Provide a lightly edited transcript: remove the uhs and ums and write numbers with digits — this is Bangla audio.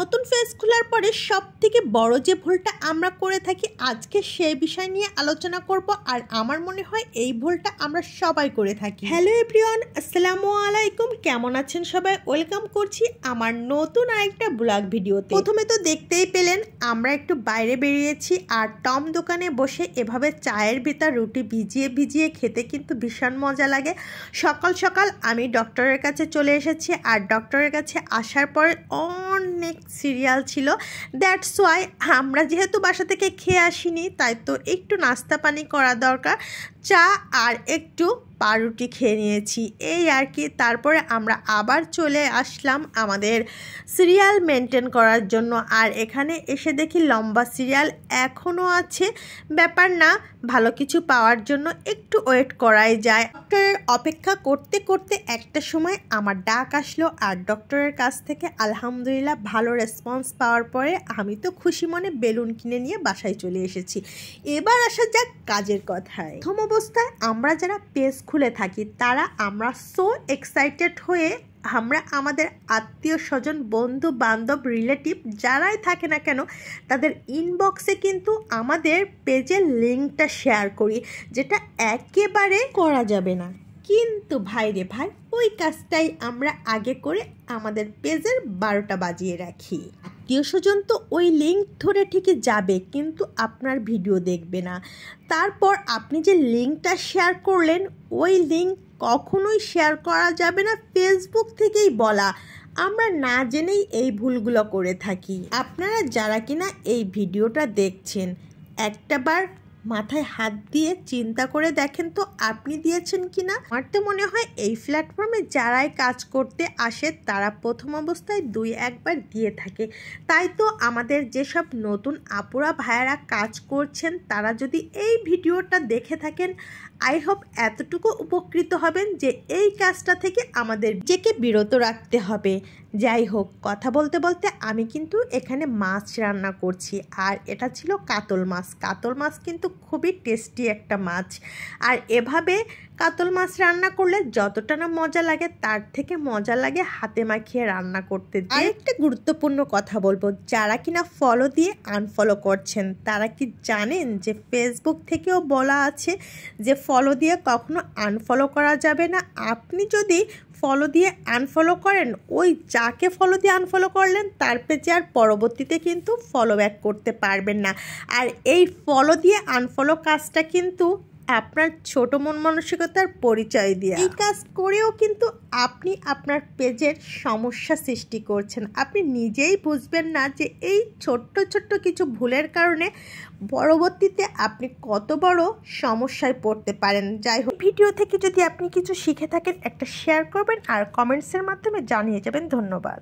নতুন পেজ খোলার পরে সবথেকে বড় যে ভুলটা আমরা করে থাকি আজকে সেই বিষয় নিয়ে আলোচনা করব। আর আমার মনে হয় এই ভুলটা আমরা সবাই করে থাকি। হ্যালো এভরিওয়ান, আসসালামু আলাইকুম। কেমন আছেন সবাই? ওয়েলকাম করছি আমার নতুন আরেকটা ব্লগ ভিডিওতে। প্রথমে তো দেখতেই পেলেন আমরা একটু বাইরে বেরিয়েছি আর টম দোকানে বসে এভাবে চায়ের ভিতর রুটি ভিজিয়ে ভিজিয়ে খেতে কিন্তু ভীষণ মজা লাগে। সকাল সকাল আমি ডক্টরের কাছে চলে এসেছি আর ডক্টরের কাছে আসার পর অনেক সিরিয়াল ছিল। দ্যাটস ওয়াই আমরা যেহেতু বাসা থেকে খেয়ে আসিনি তাই তো একটু নাস্তা পানি করা দরকার। চা আর একটু পাউরুটি খেয়ে নিয়েছি, এই আর কি। তারপরে আমরা আবার চলে আসলাম আমাদের সিরিয়াল মেনটেন করার জন্য। আর এখানে এসে দেখি লম্বা সিরিয়াল এখনও আছে। ব্যাপার না, ভালো কিছু পাওয়ার জন্য একটু ওয়েট করাই যায়। ডক্টরের অপেক্ষা করতে করতে একটা সময় আমার ডাক আসলো আর ডক্টরের কাছ থেকে আলহামদুলিল্লাহ ভালো রেসপন্স পাওয়ার পরে আমি তো খুশি মনে বেলুন কিনে নিয়ে বাসায় চলে এসেছি। এবার আসা যাক কাজের কথায়। প্রথম অবস্থায় আমরা যারা পেজ খুলে থাকি তারা আমরা সো এক্সাইটেড হয়ে আমরা আমাদের আত্মীয় স্বজন বন্ধু বান্ধব রিলেটিভ যারাই থাকে না কেন তাদের ইনবক্সে কিন্তু আমাদের পেজের লিঙ্কটা শেয়ার করি, যেটা একেবারে করা যাবে না। কিন্তু ভাই রে ভাই, ওই কাজটাই আমরা আগে করে আমাদের পেজের 12টা বাজিয়ে রাখি। আত্মীয় স্বজন তো ওই লিঙ্ক ধরে ঠিকই যাবে কিন্তু আপনার ভিডিও দেখবে না। তারপর আপনি যে লিঙ্কটা শেয়ার করলেন ওই লিঙ্ক কখনোই শেয়ার করা যাবে না, ফেসবুক থেকেই বলা। আমরা না জেনেই এই ভুলগুলো করে থাকি। আপনারা যারা কিনা এই ভিডিওটা দেখছেন একটাবার মাথায় হাত দিয়ে চিন্তা করে দেখেন তো আপনি দিয়েছেন কিনা। আমার তো মনে হয় এই প্ল্যাটফর্মে যারাই কাজ করতে আসে তারা প্রথম অবস্থায় 2-1 দিয়ে থাকে। তাই তো আমাদের যেসব নতুন আপুরা ভাইয়ারা কাজ করছেন তারা যদি এই ভিডিওটা দেখে থাকেন আই হোপ এতটুকু উপকৃত হবেন যে এই কাজটা থেকে আমাদের নিজেকে বিরত রাখতে হবে। যাই হোক, কথা বলতে বলতে আমি কিন্তু এখানে মাছ রান্না করছি আর এটা ছিল কাতল মাছ। কাতল মাছ কিন্তু খুবই টেস্টি একটা মাছ। আর এভাবে কাতল মাছ রান্না করলে যতটা না মজা লাগে তার থেকে মজা লাগে হাতে মাখিয়ে রান্না করতে। আর একটা গুরুত্বপূর্ণ কথা বলবো, যারা কিনা ফলো দিয়ে আনফলো করছেন তারা কি জানেন যে ফেসবুক থেকেও বলা আছে যে ফলো দিয়ে কখনো আনফলো করা যাবে না। আপনি যদি ফলো দিয়ে আনফলো করেন ওই যাকে ফলো দিয়ে আনফলো করলেন তার পেজে আর পরবর্তীতে কিন্তু ফলো ব্যাক করতে পারবেন না। আর এই ফলো দিয়ে আনফলো কাজটা কিন্তু আপনার ছোট মন মানসিকতার পরিচয় দিয়ে। এই কাজ করেও কিন্তু আপনি আপনার পেজের সমস্যা সৃষ্টি করছেন। আপনি নিজেই বুঝবেন না যে এই ছোট্ট ছোট্ট কিছু ভুলের কারণে পরবর্তীতে আপনি কত বড় সমস্যায় পড়তে পারেন। যাই হোক, ভিডিও থেকে যদি আপনি কিছু শিখে থাকেন একটা শেয়ার করবেন আর কমেন্টসের মাধ্যমে জানিয়ে যাবেন। ধন্যবাদ।